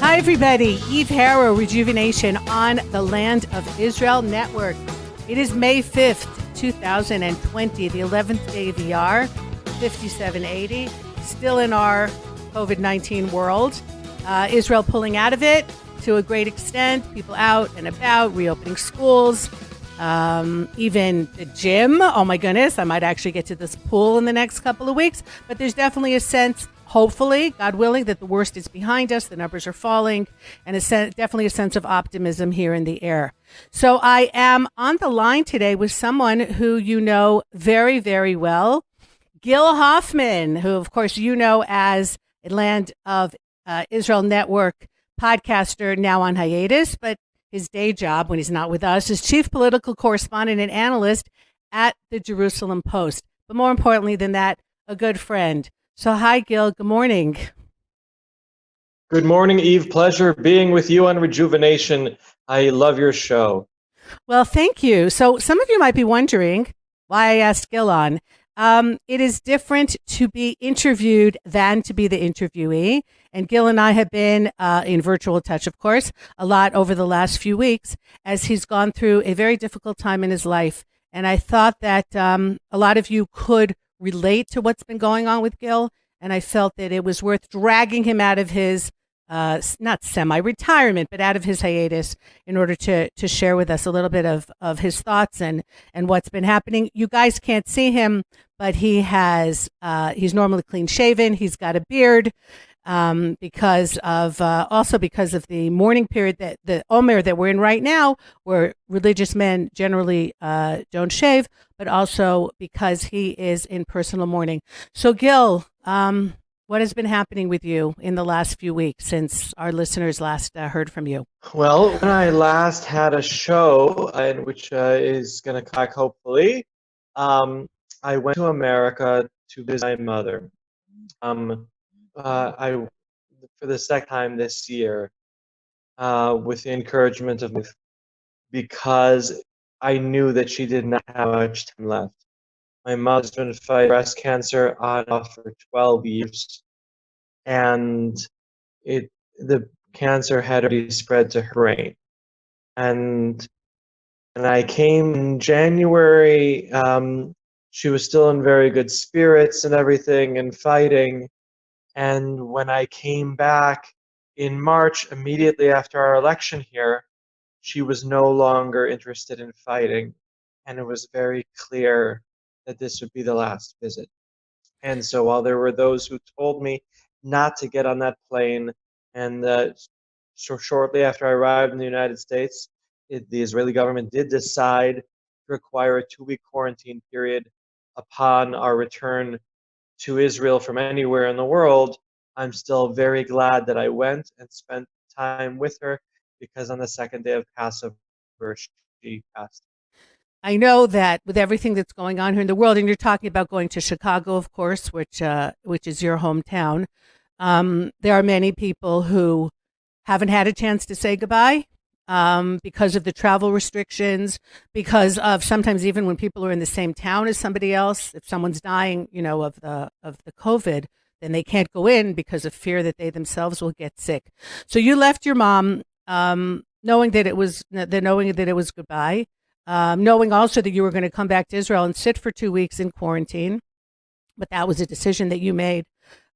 Hi, everybody. Eve Harow, Rejuvenation on the Land of Israel Network. It is May 5th, 2020, the 11th day of the year, 5780. Still in our COVID-19 world. Israel pulling out of it to a great extent. People out and about, reopening schools, even the gym. Oh, my goodness. I might actually get to this pool in the next couple of weeks. But there's definitely a sense, hopefully, God willing, that the worst is behind us. The numbers are falling, and definitely a sense of optimism here in the air. So I am on the line today with someone who you know very, very well, Gil Hoffman, who, of course, you know as a Land of Israel Network podcaster, now on hiatus, but his day job when he's not with us is chief political correspondent and analyst at the Jerusalem Post. But more importantly than that, a good friend. So hi, Gil. Good morning. Good morning, Eve. Pleasure being with you on Rejuvenation. I love your show. Well, thank you. So some of you might be wondering why I asked Gil on. It is different to be interviewed than to be the interviewee. And Gil and I have been in virtual touch, of course, a lot over the last few weeks as he's gone through a very difficult time in his life. And I thought that a lot of you could relate to what's been going on with Gil. And I felt that it was worth dragging him out of his not semi-retirement, but out of his hiatus in order to share with us a little bit of his thoughts and what's been happening. You guys can't see him, but he's normally clean shaven. He's got a beard because of the mourning period, that the Omer that we're in right now, where religious men generally don't shave, but also because he is in personal mourning. So Gil, what has been happening with you in the last few weeks since our listeners last heard from you? Well, when I last had a show, which is going to come back hopefully, I went to America to visit my mother. I, for the second time this year, with the encouragement of because I knew that she did not have much time left. My mother's been fighting breast cancer on and off for 12 years, and the cancer had already spread to her brain. And I came in January. She was still in very good spirits and everything and fighting. And when I came back in March, immediately after our election here, she was no longer interested in fighting. And it was very clear that this would be the last visit. And so while there were those who told me not to get on that plane, and so shortly after I arrived in the United States, the Israeli government did decide to require a 2-week quarantine period upon our return to Israel from anywhere in the world. I'm still very glad that I went and spent time with her, because on the second day of Passover, she passed. I know that with everything that's going on here in the world, and you're talking about going to Chicago, of course, which is your hometown, there are many people who haven't had a chance to say goodbye because of the travel restrictions, because of sometimes even when people are in the same town as somebody else, if someone's dying, of the COVID, then they can't go in because of fear that they themselves will get sick. So you left your mom knowing that it was goodbye. Knowing also that you were going to come back to Israel and sit for 2 weeks in quarantine, but that was a decision that you made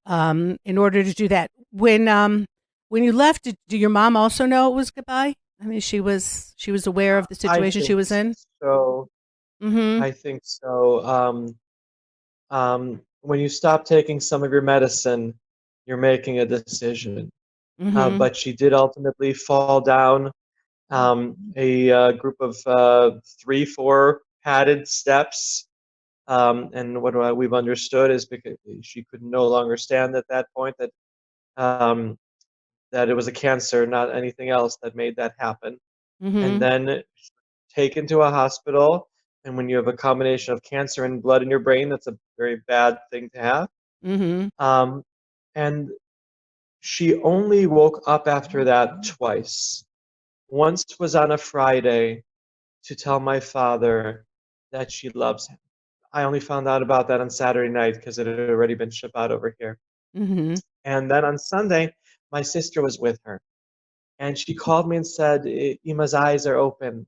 in order to do that. When you left, did your mom also know it was goodbye? I mean, she was aware of the situation she was in. So I think so. When you stop taking some of your medicine, you're making a decision. But she did ultimately fall down a group of 3-4 padded steps, and what we've understood is because she could no longer stand at that point, that that it was a cancer, not anything else, that made that happen. And then taken to a hospital, and when you have a combination of cancer and blood in your brain, that's a very bad thing to have. And she only woke up after that twice. Once was on a Friday to tell my father that she loves him. I only found out about that on Saturday night because it had already been shipped out over here. And then on Sunday, my sister was with her. And she called me and said, Ima's eyes are open.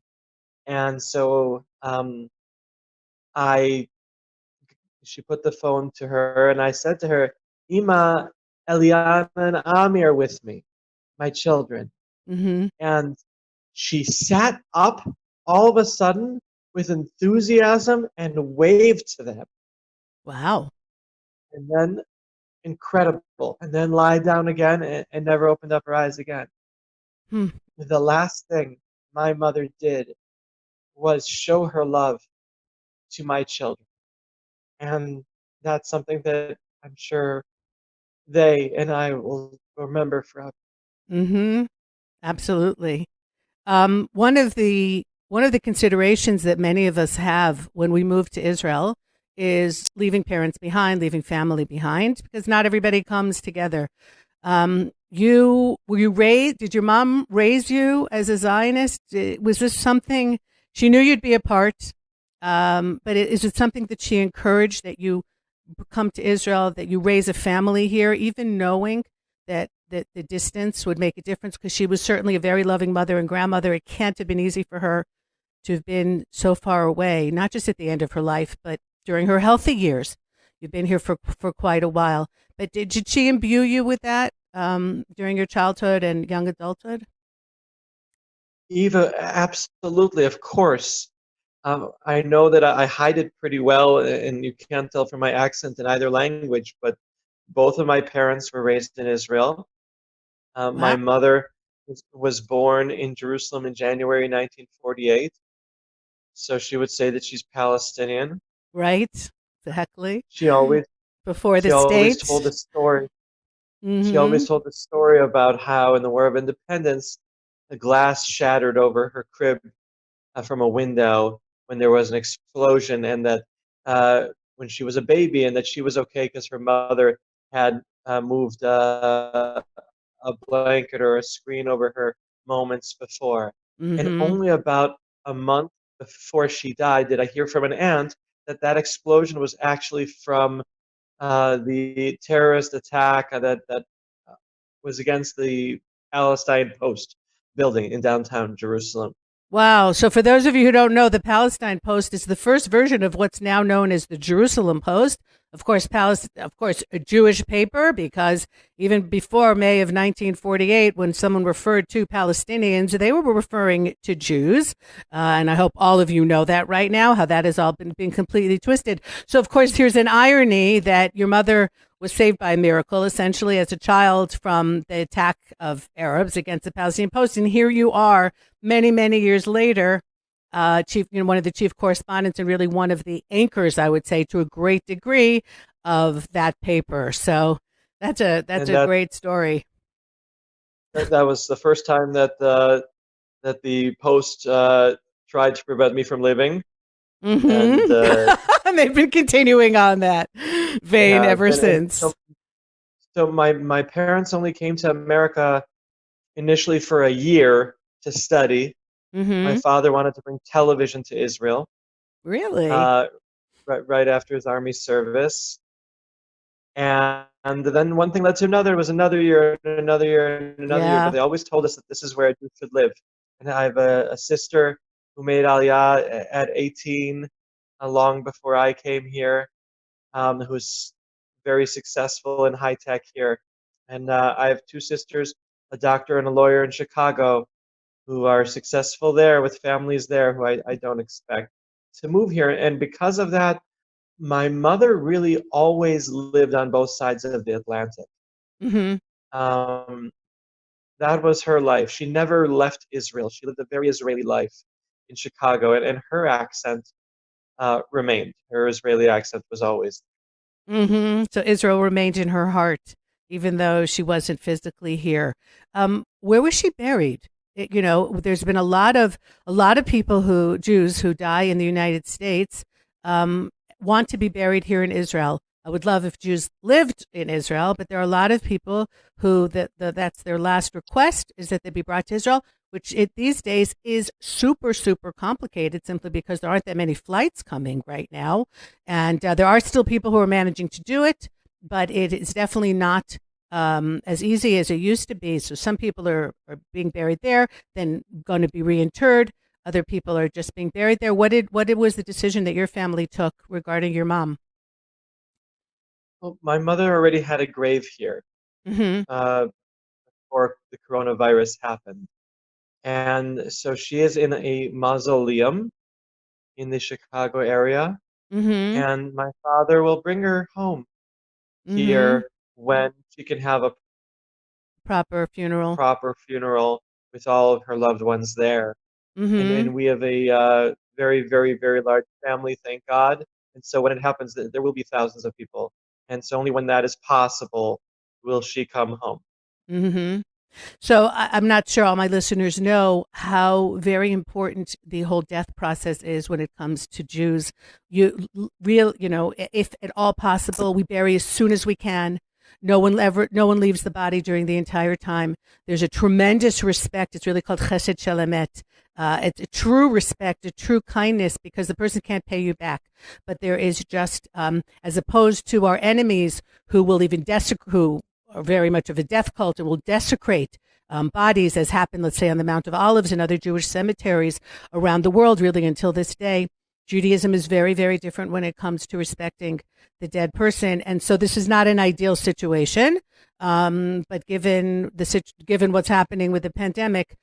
And so I she put the phone to her, and I said to her, Ima, Eliana, and Ami are with me, my children. Mm-hmm. And she sat up all of a sudden with enthusiasm and waved to them. Wow. And then, incredible. And then lied down again and never opened up her eyes again. Hmm. The last thing my mother did was show her love to my children. And that's something that I'm sure they and I will remember forever. Mm-hmm. Absolutely. One of the considerations that many of us have when we move to Israel is leaving parents behind, leaving family behind, because not everybody comes together. You were you raised? Did your mom raise you as a Zionist? Was this something she knew you'd be a part? But is it something that she encouraged that you come to Israel, that you raise a family here, even knowing that the distance would make a difference? Because she was certainly a very loving mother and grandmother. It can't have been easy for her to have been so far away, not just at the end of her life, but during her healthy years. You've been here for quite a while. But did she imbue you with that during your childhood and young adulthood? Eva, absolutely, of course. I know that I hide it pretty well, and you can't tell from my accent in either language, but both of my parents were raised in Israel. My Wow. mother was born in Jerusalem in January 1948, so she would say that she's Palestinian. Right? Exactly. She always Before she the always told the states. story. She Mm-hmm. always told the story about how in the War of Independence, the glass shattered over her crib from a window when there was an explosion, and that when she was a baby, and that she was okay because her mother had moved a blanket or a screen over her moments before. And Mm-hmm. only about a month before she died did I hear from an aunt that that explosion was actually from the terrorist attack that uh, was against the Palestine Post building in downtown Jerusalem. Wow. So, for those of you who don't know, the Palestine Post is the first version of what's now known as the Jerusalem Post. Of course, a Jewish paper, because even before May of 1948, when someone referred to Palestinians, they were referring to Jews. And I hope all of you know that right now, how that has all been completely twisted. So, of course, here's an irony that your mother was saved by a miracle, essentially, as a child from the attack of Arabs against the Palestinian Post. And here you are many, many years later, one of the chief correspondents and really one of the anchors, I would say, to a great degree of that paper. So that's And a great story. that was the first time that the Post tried to prevent me from living, and And they've been continuing on that they vein have. ever And since. so my parents only came to America initially for a year to study. My Hmm. father wanted to bring television to Israel Really? uh, right after his army service. And then one thing led to another. It was another year, and another year, and another year. But Yeah. they always told us that this is where a Jew should live. And I have a sister who made Aliyah at 18, long before I came here, who's very successful in high tech here. And I have two sisters, a doctor and a lawyer in Chicago, who are successful there with families there who I don't expect to move here. And because of that, my mother really always lived on both sides of the Atlantic. Hmm. Um, that was her life. She never left Israel. She lived a very Israeli life in Chicago, and her accent remained. Her Israeli accent was always. So Israel remained in her heart, even though she wasn't physically here. Where was she buried? There's been a lot of people who Jews who die in the United States want to be buried here in Israel. I would love if Jews lived in Israel, but there are a lot of people who that's their last request, is that they be brought to Israel, which these days is super, super complicated simply because there aren't that many flights coming right now. And there are still people who are managing to do it, but it is definitely not as easy as it used to be. So some people are being buried there, then going to be reinterred. Other people are just being buried there. What was the decision that your family took regarding your mom? Well, my mother already had a grave here Mm-hmm. uh, before the coronavirus happened. And so she is in a mausoleum in the Chicago area. Mm-hmm. And my father will bring her home Mm-hmm. here when she can have a Proper funeral. proper funeral with all of her loved ones there. Mm-hmm. And we have a very, very, very large family, thank God. And so when it happens, there will be thousands of people. And so only when that is possible will she come home. Mm-hmm. So I'm not sure all my listeners know how very important the whole death process is when it comes to Jews. If at all possible, we bury as soon as we can. No one leaves the body during the entire time. There's a tremendous respect. It's really called chesed shel emet. It's a true respect, a true kindness, because the person can't pay you back. But there is just, as opposed to our enemies who will even who are very much of a death cult and will desecrate bodies, as happened, let's say, on the Mount of Olives and other Jewish cemeteries around the world, really until this day. Judaism is very, very different when it comes to respecting the dead person. And so this is not an ideal situation. But given what's happening with the pandemic,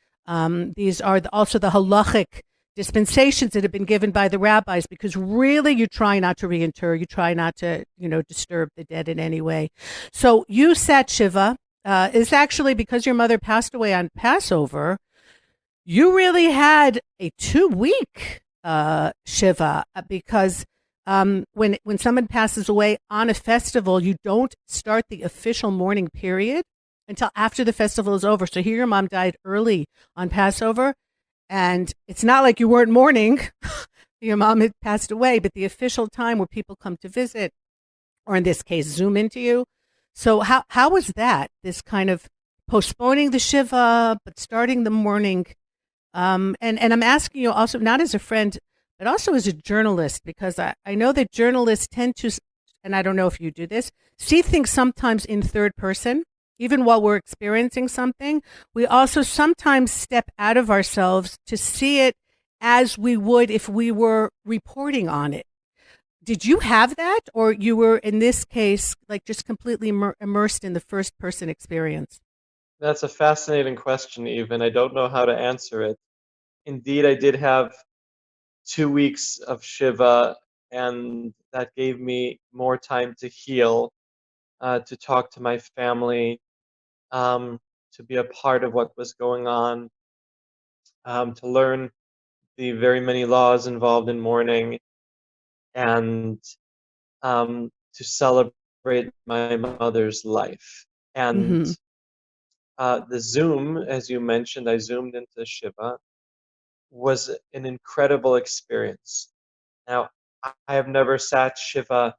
these are also the halachic dispensations that have been given by the rabbis, because really you try not to reinter, you try not to, disturb the dead in any way. So you sat Shiva. Is actually because your mother passed away on Passover. You really had a 2-week Shiva, because when someone passes away on a festival, you don't start the official mourning period until after the festival is over. So here your mom died early on Passover, and it's not like you weren't mourning. Your mom had passed away, but the official time where people come to visit, or in this case, Zoom into you. So how was that? This kind of postponing the Shiva, but starting the mourning. And I'm asking you also, not as a friend, but also as a journalist, because I know that journalists tend to, and I don't know if you do this, see things sometimes in third person. Even while we're experiencing something, we also sometimes step out of ourselves to see it as we would if we were reporting on it. Did you have that, or you were, in this case, like just completely immersed in the first person experience? That's a fascinating question, Eve, and I don't know how to answer it. Indeed, I did have 2 weeks of Shiva, and that gave me more time to heal, to talk to my family, to be a part of what was going on, to learn the very many laws involved in mourning, and to celebrate my mother's life. And Mm-hmm. the Zoom, as you mentioned, I zoomed into Shiva, was an incredible experience. Now, I have never sat Shiva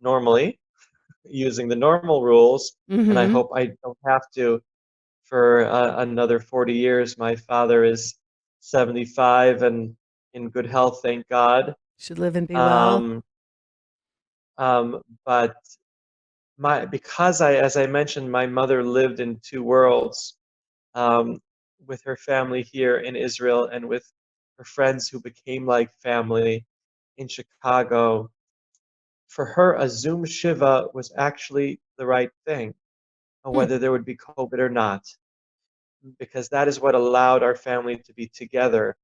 normally using the normal rules, and I Mm-hmm. hope I don't have to for another 40 years. My father is 75 and in good health, thank God. Should live and be well. Um, but because as I mentioned, my mother lived in two worlds, um, with her family here in Israel and with her friends who became like family in Chicago. For her, a Zoom Shiva was actually the right thing, Hmm. whether there would be COVID or not, because that is what allowed our family to be together.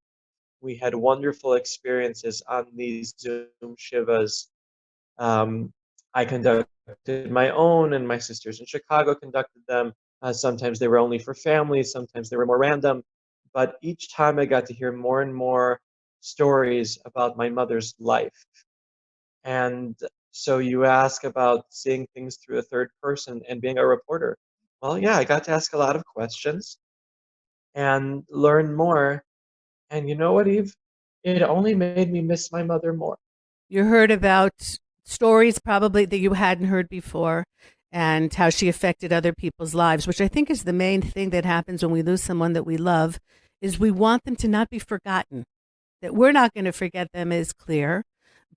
We had wonderful experiences on these Zoom Shivas. Um, I conducted my own, and my sisters in Chicago conducted them. Sometimes they were only for families, sometimes they were more random. But each time I got to hear more and more stories about my mother's life. And so you ask about seeing things through a third person and being a reporter. Well, yeah, I got to ask a lot of questions and learn more. And you know what, Eve? It only made me miss my mother more. You heard about stories probably that you hadn't heard before, and how she affected other people's lives, which I think is the main thing that happens when we lose someone that we love, is we want them to not be forgotten. That we're not going to forget them is clear,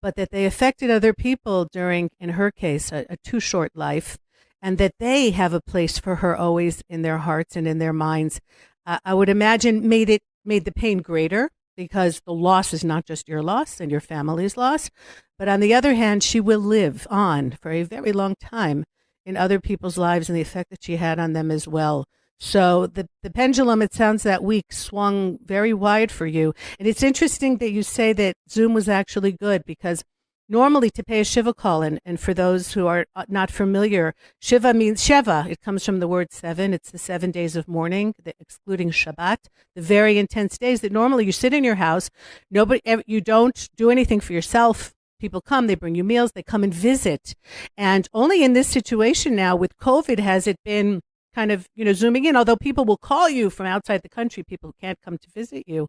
but that they affected other people during, in her case, a too short life. and that they have a place for her always in their hearts and in their minds. I would imagine made the pain greater because the loss is not just your loss and your family's loss, but on the other hand, she will live on for a very long time in other people's lives and the effect that she had on them as well. So the pendulum, it sounds that week, swung very wide for you. And it's interesting that you say that Zoom was actually good because normally to pay a Shiva call, and for those who are not familiar, Shiva means Sheva. It comes from the word seven. It's the 7 days of mourning, excluding Shabbat, the very intense days that normally you sit in your house. You don't do anything for yourself. People come, they bring you meals, they come and visit. And only in this situation now with COVID has it been kind of, zooming in, although people will call you from outside the country, people who can't come to visit you.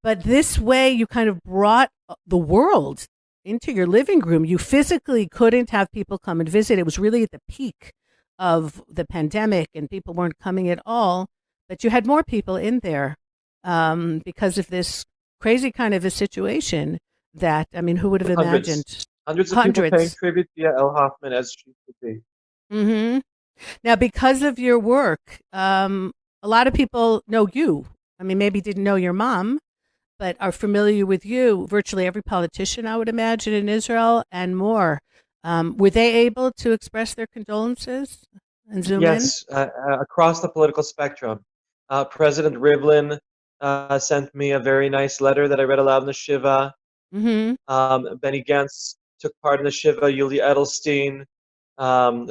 But this way you kind of brought the world into your living room. You physically couldn't have people come and visit. It was really at the peak of the pandemic and people weren't coming at all, but you had more people in there because of this crazy kind of a situation that, who would have imagined? Hundreds of people paying tribute to Yael Hoffman as she should be. Mm-hmm. Now, because of your work, a lot of people know you. Maybe didn't know your mom, but are familiar with you. Virtually every politician, I would imagine, in Israel and more. Were they able to express their condolences and zoom in? Yes, across the political spectrum. President Rivlin sent me a very nice letter that I read aloud in the Shiva. Mm-hmm. Benny Gantz took part in the Shiva, Yuli Edelstein.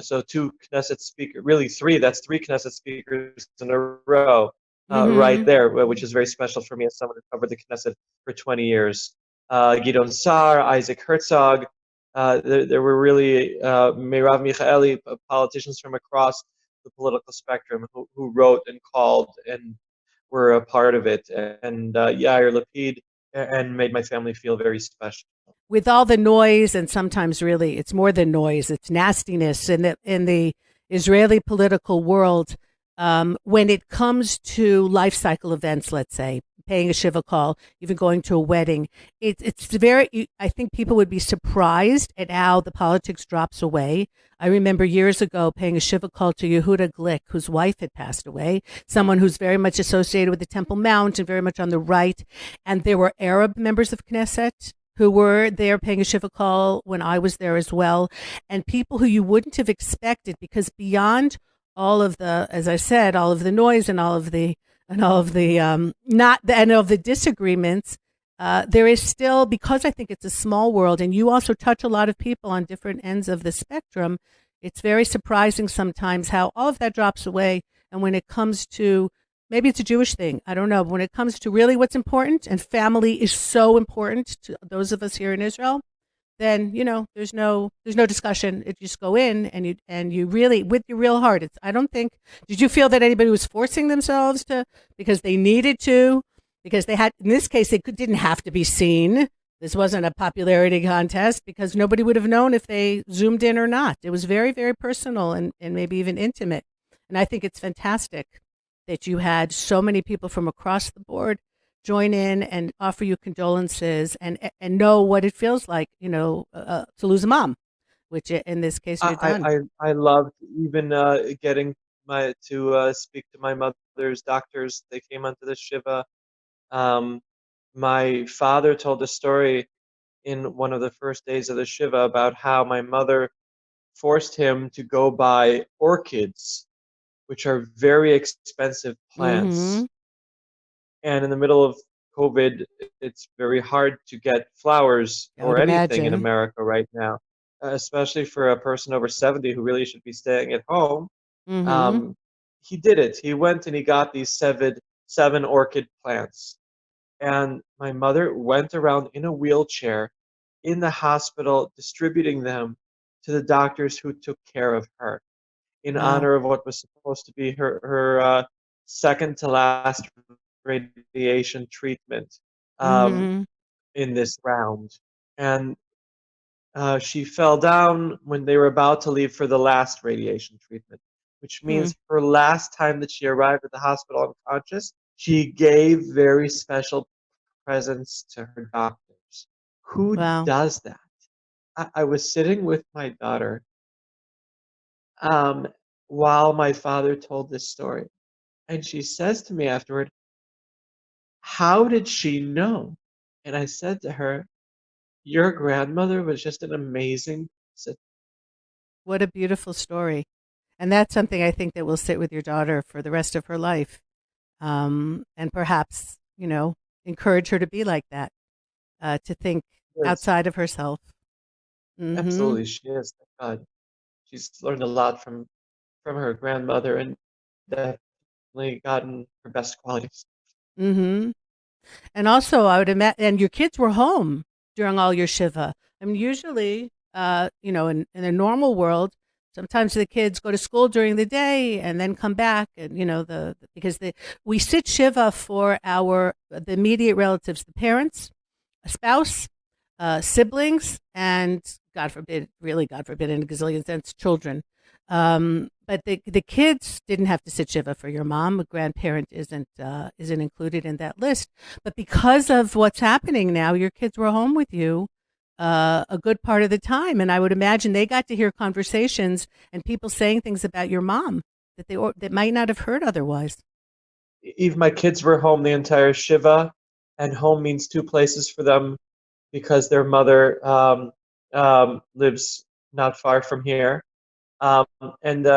So two Knesset speakers, really three, that's three Knesset speakers in a row right there, which is very special for me as someone who covered the Knesset for 20 years. Gidon Saar, Isaac Herzog, there were really Merav Michaeli, politicians from across the political spectrum who wrote and called and were a part of it, and Yair Lapid, and made my family feel very special. With all the noise, and sometimes really it's more than noise, it's nastiness in the Israeli political world, when it comes to life cycle events, let's say, paying a Shiva call, even going to a wedding, it's very, I think people would be surprised at how the politics drops away. I remember years ago paying a Shiva call to Yehuda Glick, whose wife had passed away, someone who's very much associated with the Temple Mount and very much on the right. And there were Arab members of Knesset who were there paying a Shiva call when I was there as well, and people who you wouldn't have expected, because beyond all of the, as I said, all of the noise and all of the disagreements, there is still, because I think it's a small world, and you also touch a lot of people on different ends of the spectrum. It's very surprising sometimes how all of that drops away, and when it comes to, maybe it's a Jewish thing, I don't know, but when it comes to really what's important, and family is so important to those of us here in Israel, then there's no discussion. You just go in and you really, with your real heart. I don't think. Did you feel that anybody was forcing themselves to because they needed to, because they had? In this case, didn't have to be seen. This wasn't a popularity contest because nobody would have known if they zoomed in or not. It was very, very personal and maybe even intimate. And I think it's fantastic that you had so many people from across the board join in and offer you condolences and know what it feels like, to lose a mom, which in this case you're done. I loved even getting to speak to my mother's doctors. They came onto the Shiva. My father told a story in one of the first days of the Shiva about how my mother forced him to go buy orchids, which are very expensive plants. Mm-hmm. And in the middle of COVID, it's very hard to get flowers or anything in America right now, especially for a person over 70 who really should be staying at home. Mm-hmm. He did it. He went and he got these seven orchid plants. And my mother went around in a wheelchair in the hospital distributing them to the doctors who took care of her in honor of what was supposed to be her second to last radiation treatment in this round. And she fell down when they were about to leave for the last radiation treatment, which means her last time that she arrived at the hospital unconscious, she gave very special presents to her doctors. Who does that? I was sitting with my daughter um, while my father told this story. And she says to me afterward, how did she know? And I said to her, your grandmother was just an amazing person. What a beautiful story. And that's something I think that will sit with your daughter for the rest of her life. And perhaps, encourage her to be like that, to think Yes, outside of herself. Mm-hmm. absolutely, she is. Thank God. She's learned a lot from her grandmother and definitely gotten her best qualities. Mm-hmm. And also, I would imagine, and your kids were home during all your Shiva. I mean, usually, in a normal world, sometimes the kids go to school during the day and then come back, and because we sit Shiva for the immediate relatives, the parents, a spouse, siblings, and God forbid, really God forbid, in a gazillion sense, children. But the kids didn't have to sit shiva for your mom. A grandparent isn't included in that list. But because of what's happening now, your kids were home with you a good part of the time, and I would imagine they got to hear conversations and people saying things about your mom that might not have heard otherwise. Eve, my kids were home the entire Shiva, and home means two places for them because their mother lives not far from here. Um, and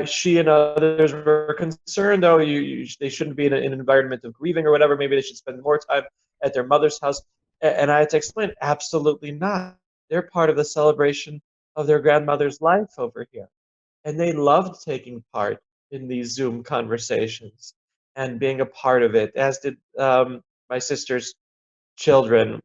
she and others were concerned, oh, they shouldn't be in an environment of grieving or whatever. Maybe they should spend more time at their mother's house. And I had to explain, absolutely not. They're part of the celebration of their grandmother's life over here. And they loved taking part in these Zoom conversations and being a part of it, as did my sister's children.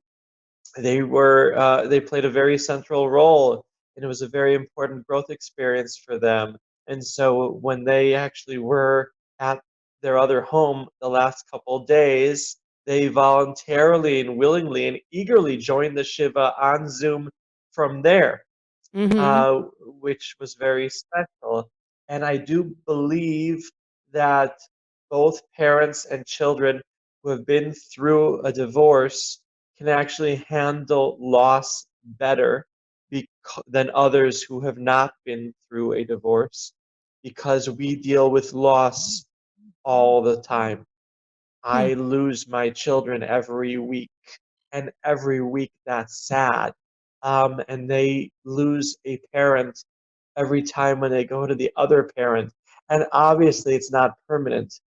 They played a very central role, and it was a very important growth experience for them. And so when they actually were at their other home the last couple days, they voluntarily and willingly and eagerly joined the Shiva on Zoom from there, Mm-hmm. uh, which was very special. And I do believe that both parents and children who have been through a divorce can actually handle loss better than others who have not been through a divorce because we deal with loss all the time. I lose my children every week, and every week that's sad. And they lose a parent every time when they go to the other parent. And obviously, it's not permanent,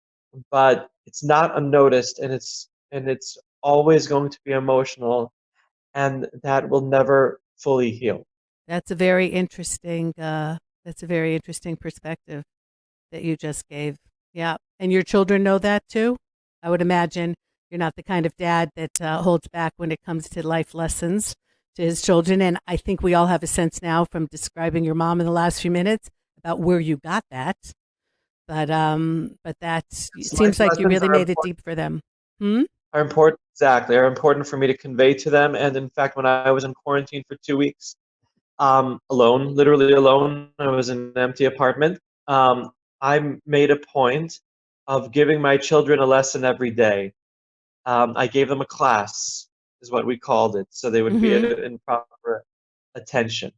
but it's not unnoticed, and it's always going to be emotional, and that will never fully heal. That's a very interesting. That's a very interesting perspective that you just gave. Yeah, and your children know that too. I would imagine you're not the kind of dad that holds back when it comes to life lessons to his children. And I think we all have a sense now from describing your mom in the last few minutes about where you got that. But it So life seems like you lessons really made it deep for them. Hmm? are important, exactly, are important for me to convey to them. And in fact, when I was in quarantine for 2 weeks, alone, literally alone. I was in an empty apartment. I made a point of giving my children a lesson every day. I gave them a class, is what we called it, so they would be Mm-hmm. in proper attention.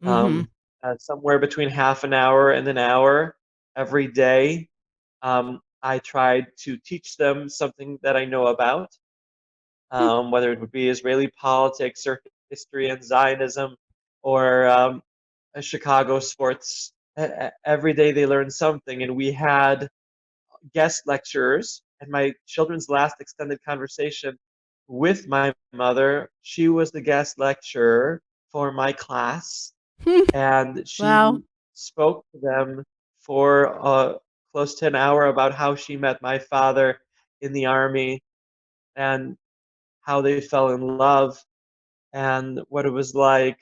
Mm-hmm. Um, Somewhere between half an hour and an hour every day. I tried to teach them something that I know about, whether it would be Israeli politics or history and Zionism or Chicago sports. Every day they learned something, and we had guest lecturers. And my children's last extended conversation with my mother, she was the guest lecturer for my class, and Wow. she spoke to them for close to an hour about how she met my father in the army and how they fell in love and what it was like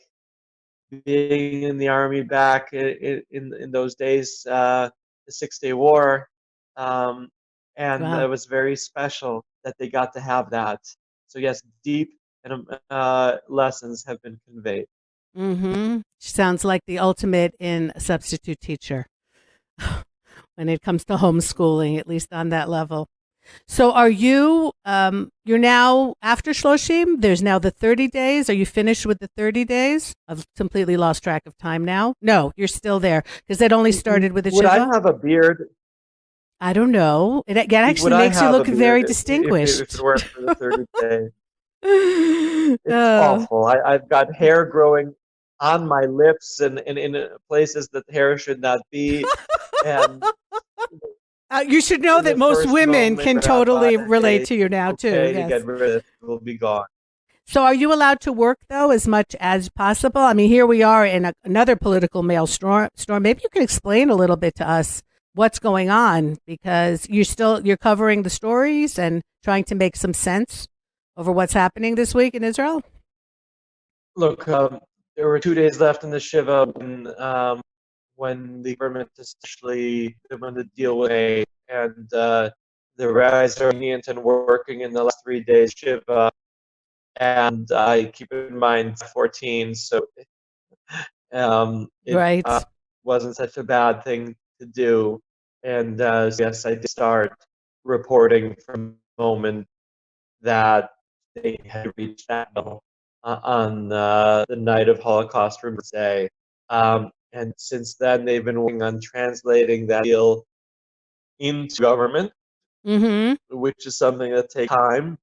being in the army back in those days, the 6 Day War, um, and Wow. it was very special that they got to have that. So yes, deep and lessons have been conveyed. Mm-hmm. Sounds like the ultimate in a substitute teacher when it comes to homeschooling, at least on that level. So are you, you're now after Shloshim? There's now the 30 days. Are you finished with the 30 days? I've completely lost track of time now. No, you're still there because it only started with the Would I Shiva. have a beard? I don't know. It Would actually I makes you have a look very beard if distinguished. it weren't for the 30 days? It's awful. I've got hair growing on my lips and in places that hair should not be. And You should know in that the most first women moment can where I totally thought, relate hey, to you now, too. okay to Yes. get rid of it, it will be gone. So are you allowed to work, though, as much as possible? I mean, here we are in another political maelstrom. Maybe you can explain a little bit to us what's going on, because you're covering the stories and trying to make some sense over what's happening this week in Israel. Look, there were 2 days left in the Shiva when the government essentially when the deal was made, and the rabbis are lenient and working in the last 3 days Shiva, and I keep in mind 14, so it Right. wasn't such a bad thing to do, and so yes, I did start reporting from the moment that they had reached that goal on the night of Holocaust Remembrance Day. And since then, they've been working on translating that deal into government, Mm-hmm. which is something that takes time.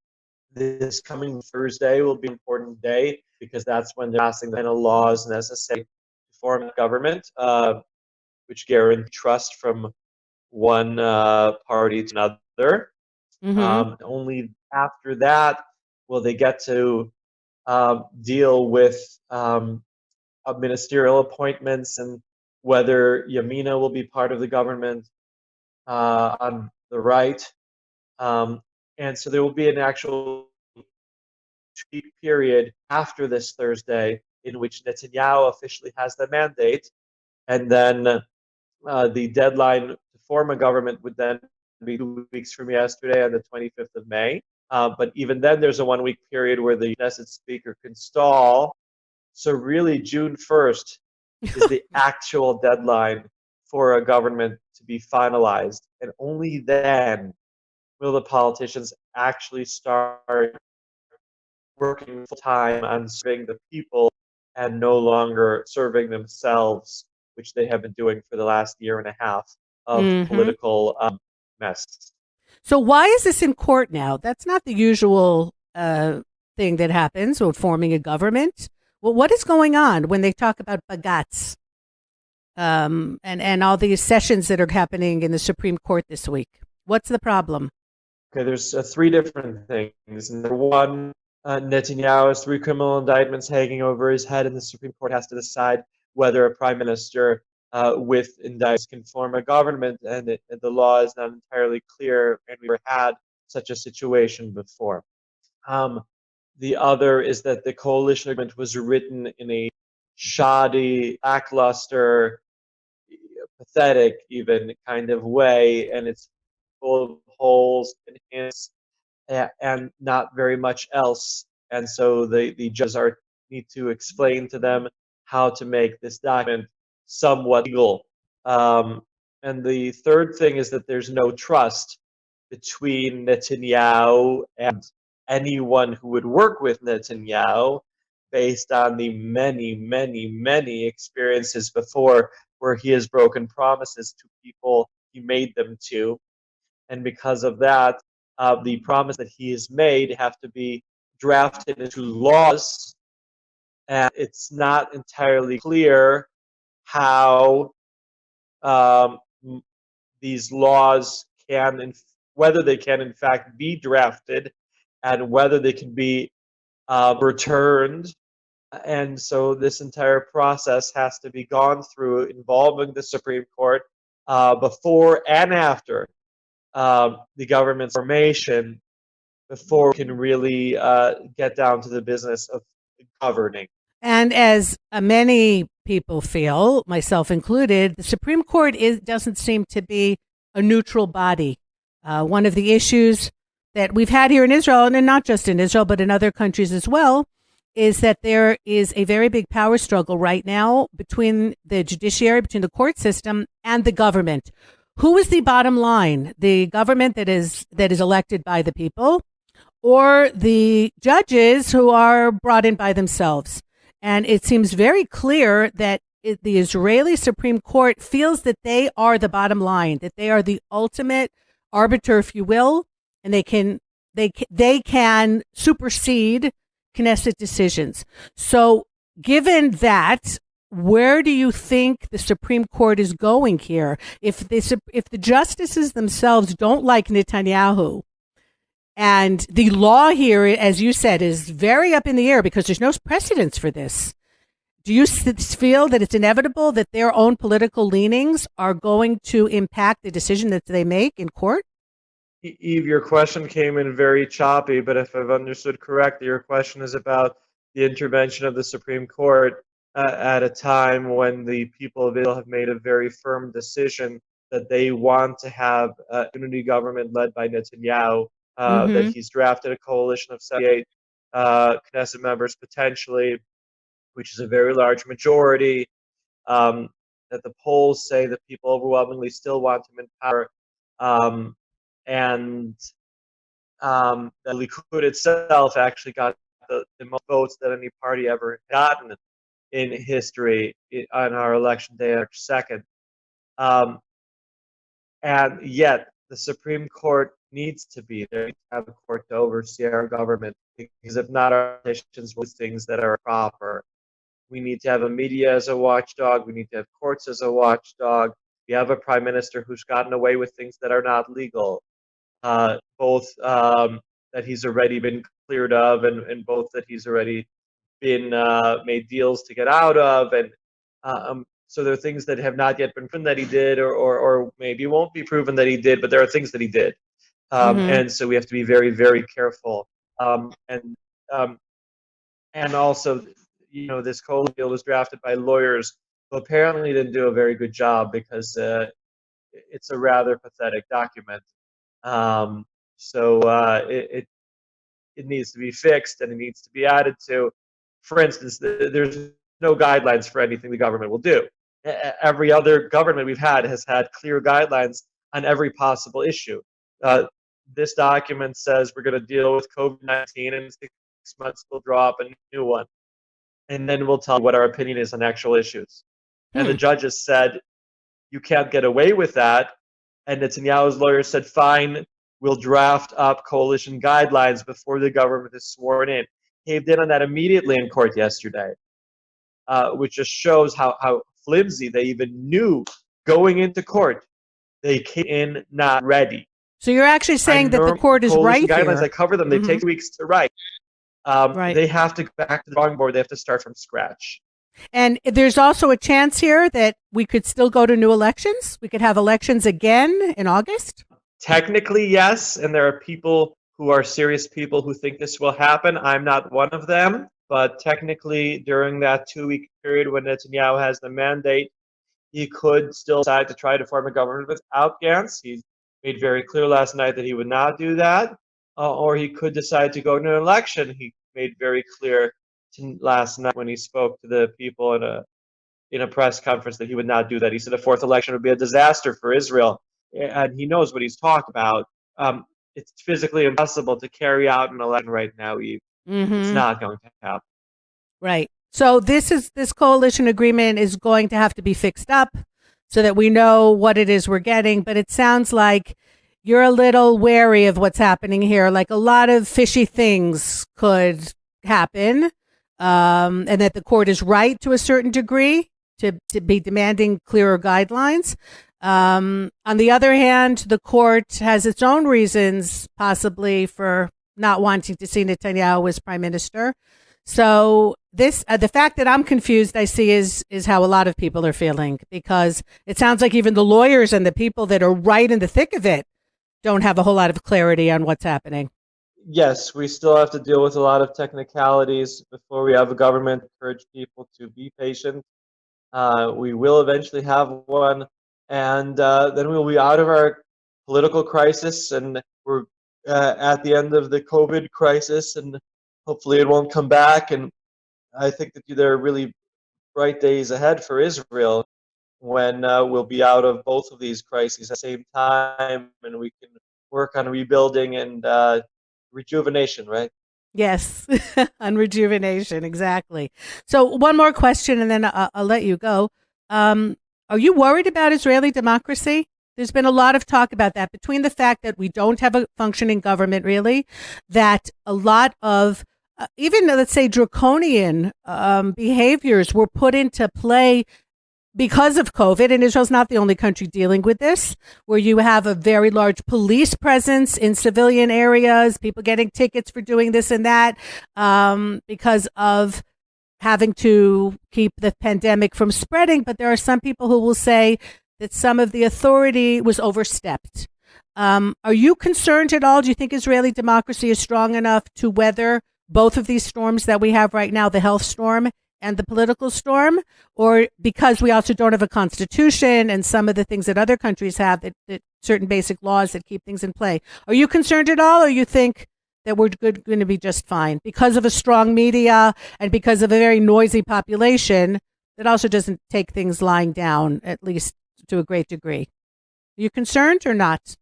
This coming Thursday will be an important day because that's when they're passing the kind of laws necessary to form a government, which guarantee trust from one party to another. Mm-hmm. Only after that will they get to deal with ministerial appointments and whether Yamina will be part of the government on the right. And so there will be an actual 2-week period after this Thursday in which Netanyahu officially has the mandate, and then the deadline to form a government would then be 2 weeks from yesterday on the 25th of May. But even then, there's a 1-week period where the Knesset speaker can stall. So really, June 1st is the actual deadline for a government to be finalized. And only then will the politicians actually start working full time on serving the people and no longer serving themselves, which they have been doing for the last year and a half of Mm-hmm. political mess. So why is this in court now? That's not the usual thing that happens when forming a government. Well, what is going on when they talk about bagats and all these sessions that are happening in the Supreme Court this week? What's the problem? Okay, there's 3 different things. Number one, Netanyahu has 3 criminal indictments hanging over his head, and the Supreme Court has to decide whether a prime minister with indictments can form a government, and the law is not entirely clear, and we've never had such a situation before. The other is that the coalition agreement was written in a shoddy, lackluster, pathetic even kind of way, and it's full of holes and hints and not very much else. And so the judges need to explain to them how to make this document somewhat legal. And the third thing is that there's no trust between Netanyahu and anyone who would work with Netanyahu based on the many, many, many experiences before where he has broken promises to people he made them to. And because of that, the promise that he has made have to be drafted into laws, and it's not entirely clear how these laws can, whether they can in fact be drafted, and whether they can be returned. And so this entire process has to be gone through involving the Supreme Court before and after the government formation before we can really get down to the business of governing. And as many people feel, myself included, the Supreme Court doesn't seem to be a neutral body. One of the issues that we've had here in Israel, and not just in Israel, but in other countries as well, is that there is a very big power struggle right now between the judiciary, between the court system and the government. who is the bottom line? The government that is elected by the people, or the judges who are brought in by themselves? And it seems very clear that the Israeli Supreme Court feels that they are the bottom line, that they are the ultimate arbiter, if you will, and they can supersede Knesset decisions. So, given that, where do you think the Supreme Court is going here? If the justices themselves don't like Netanyahu, and the law here, as you said, is very up in the air because there's no precedence for this, do you feel that it's inevitable that their own political leanings are going to impact the decision that they make in court? Eve, your question came in very choppy, but if I've understood correctly, your question is about the intervention of the Supreme Court at a time when the people of Israel have made a very firm decision that they want to have a unity government led by Netanyahu, that he's drafted a coalition of 78 Knesset members potentially, which is a very large majority, that the polls say that people overwhelmingly still want him in power. And the Likud itself actually got the most votes that any party ever gotten in history on our election day, March 2nd. And yet, the Supreme Court needs to be there to have a court to oversee our government, because if not, our politicians will do things that are proper. We need to have a media as a watchdog. We need to have courts as a watchdog. We have a prime minister who's gotten away with things that are not legal. Both that he's already been cleared of, and both that he's already been made deals to get out of, and so there are things that have not yet been proven that he did, or maybe won't be proven that he did, but there are things that he did, and so we have to be very, very careful. And also, this coalition deal was drafted by lawyers who apparently didn't do a very good job, because it's a rather pathetic document. So it needs to be fixed, and it needs to be added to. For instance, there's no guidelines for anything the government will do. Every other government we've had has had clear guidelines on every possible issue. This document says we're going to deal with COVID-19, and in 6 months we'll draw up a new one, and then we'll tell you what our opinion is on actual issues. And the judges said, you can't get away with that. And Netanyahu's lawyers said, fine, we'll draft up coalition guidelines before the government is sworn in. Caved in on that immediately in court yesterday, which just shows how flimsy they even knew going into court. They came in not ready. So you're actually saying that the court is right guidelines, here. I cover them. They take weeks to write. They have to go back to the drawing board. They have to start from scratch. And there's also a chance here that we could still go to new elections. We could have elections again in August. Technically, yes. And there are people who are serious people who think this will happen. I'm not one of them. But technically, during that 2-week period when Netanyahu has the mandate, he could still decide to try to form a government without Gantz. He made very clear last night that he would not do that. Or he could decide to go to an election. He made very clear last night when he spoke to the people in a press conference that he would not do that. He said a fourth election would be a disaster for Israel, and he knows what he's talking about. It's physically impossible to carry out an election right now, Eve. It's not going to happen. Right. So this coalition agreement is going to have to be fixed up so that we know what it is we're getting. But it sounds like you're a little wary of what's happening here. Like a lot of fishy things could happen, and that the court is right to a certain degree to be demanding clearer guidelines. On the other hand, the court has its own reasons, possibly, for not wanting to see Netanyahu as prime minister. So this, the fact that I'm confused, I see is how a lot of people are feeling, because it sounds like even the lawyers and the people that are right in the thick of it don't have a whole lot of clarity on what's happening. Yes, we still have to deal with a lot of technicalities before we have a government. Encourage people to be patient. We will eventually have one, and then we'll be out of our political crisis, and we're at the end of the COVID crisis, and hopefully it won't come back. And I think that there are really bright days ahead for Israel. when we'll be out of both of these crises at the same time, and we can work on rebuilding and rejuvenation, right? Yes, on rejuvenation, exactly. So one more question, and then I'll let you go. Are you worried about Israeli democracy? There's been a lot of talk about that, between the fact that we don't have a functioning government, really, that a lot of even, let's say, draconian behaviors were put into play because of COVID, and Israel's not the only country dealing with this, where you have a very large police presence in civilian areas, people getting tickets for doing this and that, because of having to keep the pandemic from spreading. But there are some people who will say that some of the authority was overstepped. Are you concerned at all? Do you think Israeli democracy is strong enough to weather both of these storms that we have right now, the health storm and the political storm? Or because we also don't have a constitution and some of the things that other countries have, that certain basic laws that keep things in play? Are you concerned at all, or you think that we're going to be just fine because of a strong media and because of a very noisy population that also doesn't take things lying down, at least to a great degree? Are you concerned or not?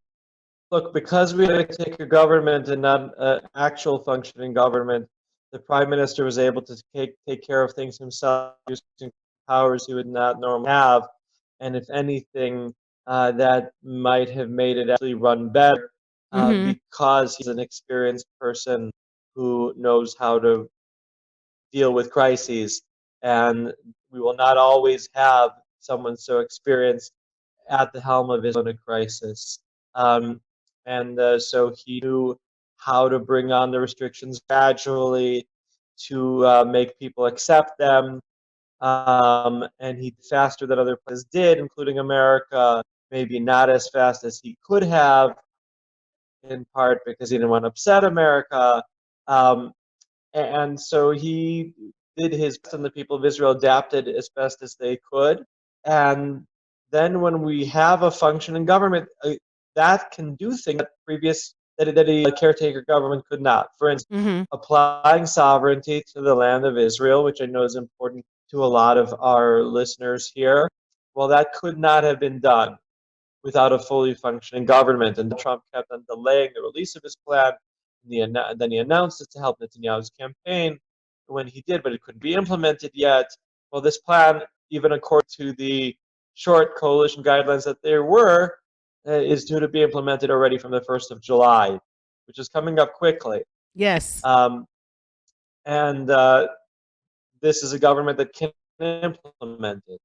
Look, because we had to take a government and not an actual functioning government, the prime minister was able to take care of things himself using powers he would not normally have. And if anything, that might have made it actually run better because he's an experienced person who knows how to deal with crises. And we will not always have someone so experienced at the helm of his own crisis. So he knew how to bring on the restrictions gradually to make people accept them. And he faster than other places did, including America, maybe not as fast as he could have, in part because he didn't want to upset America. And so he did his best, and the people of Israel adapted as best as they could. And then when we have a functioning government, that can do things that a caretaker government could not. For instance, applying sovereignty to the land of Israel, which I know is important to a lot of our listeners here. Well, that could not have been done without a fully functioning government. And Trump kept on delaying the release of his plan. Then he announced it to help Netanyahu's campaign when he did, but it couldn't be implemented yet. Well, this plan, even according to the short coalition guidelines that there were, is due to be implemented already from the 1st of July, which is coming up quickly. Yes. This is a government that can implement it.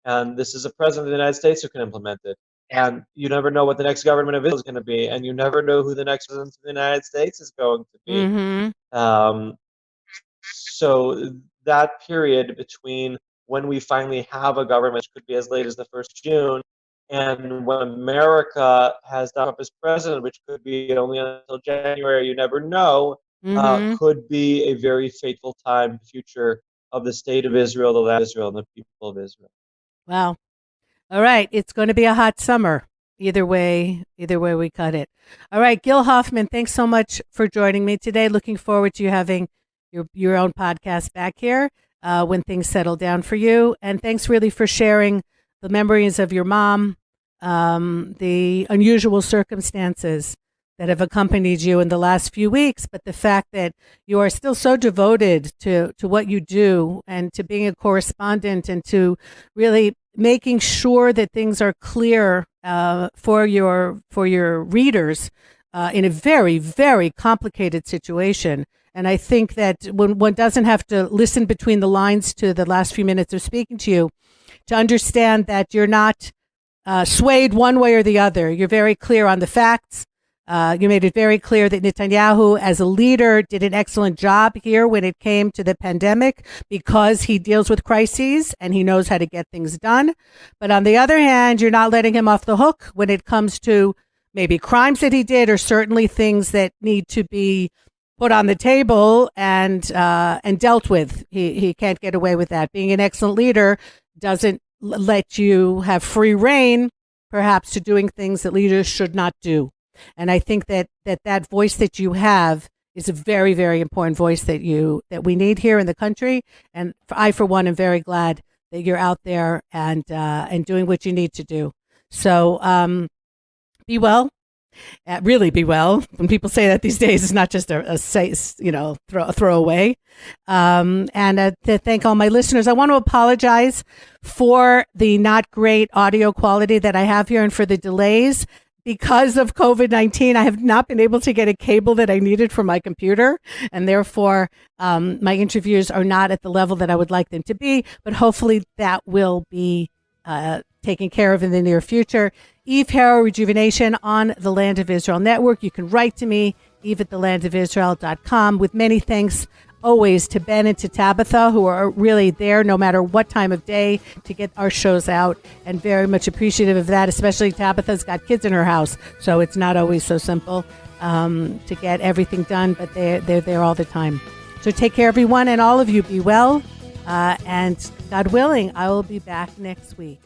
And this is a president of the United States who can implement it. And you never know what the next government of Israel is going to be. And you never know who the next president of the United States is going to be. So that period between when we finally have a government, which could be as late as the 1st of June, and when America has Trump as president, which could be only until January, you never know, could be a very fateful time in the future of the state of Israel, the land of Israel, and the people of Israel. Wow. All right. It's going to be a hot summer. Either way we cut it. All right. Gil Hoffman, thanks so much for joining me today. Looking forward to you having your own podcast back here when things settle down for you. And thanks really for sharing the memories of your mom, the unusual circumstances that have accompanied you in the last few weeks, but the fact that you are still so devoted to what you do and to being a correspondent and to really making sure that things are clear for your readers in a very, very complicated situation. And I think that when one doesn't have to listen between the lines to the last few minutes of speaking to you, to understand that you're not swayed one way or the other. You're very clear on the facts. You made it very clear that Netanyahu, as a leader, did an excellent job here when it came to the pandemic because he deals with crises and he knows how to get things done. But on the other hand, you're not letting him off the hook when it comes to maybe crimes that he did, or certainly things that need to be put on the table and dealt with. He can't get away with that. Being an excellent leader doesn't let you have free reign, perhaps, to doing things that leaders should not do. And I think that voice that you have is a very, very important voice that we need here in the country. And I, for one, am very glad that you're out there and doing what you need to do. So be well. Really be well. When people say that these days, it's not just a say, throw away. And to thank all my listeners, I want to apologize for the not great audio quality that I have here and for the delays. Because of COVID-19, I have not been able to get a cable that I needed for my computer, and therefore my interviews are not at the level that I would like them to be, but hopefully that will be taken care of in the near future. Eve Harow, Rejuvenation on the Land of Israel Network. You can write to me, eve@thelandofisrael.com, with many thanks always to Ben and to Tabitha, who are really there no matter what time of day to get our shows out, and very much appreciative of that, especially Tabitha's got kids in her house, so it's not always so simple to get everything done, but they're there all the time. So take care, everyone, and all of you be well, and God willing, I will be back next week.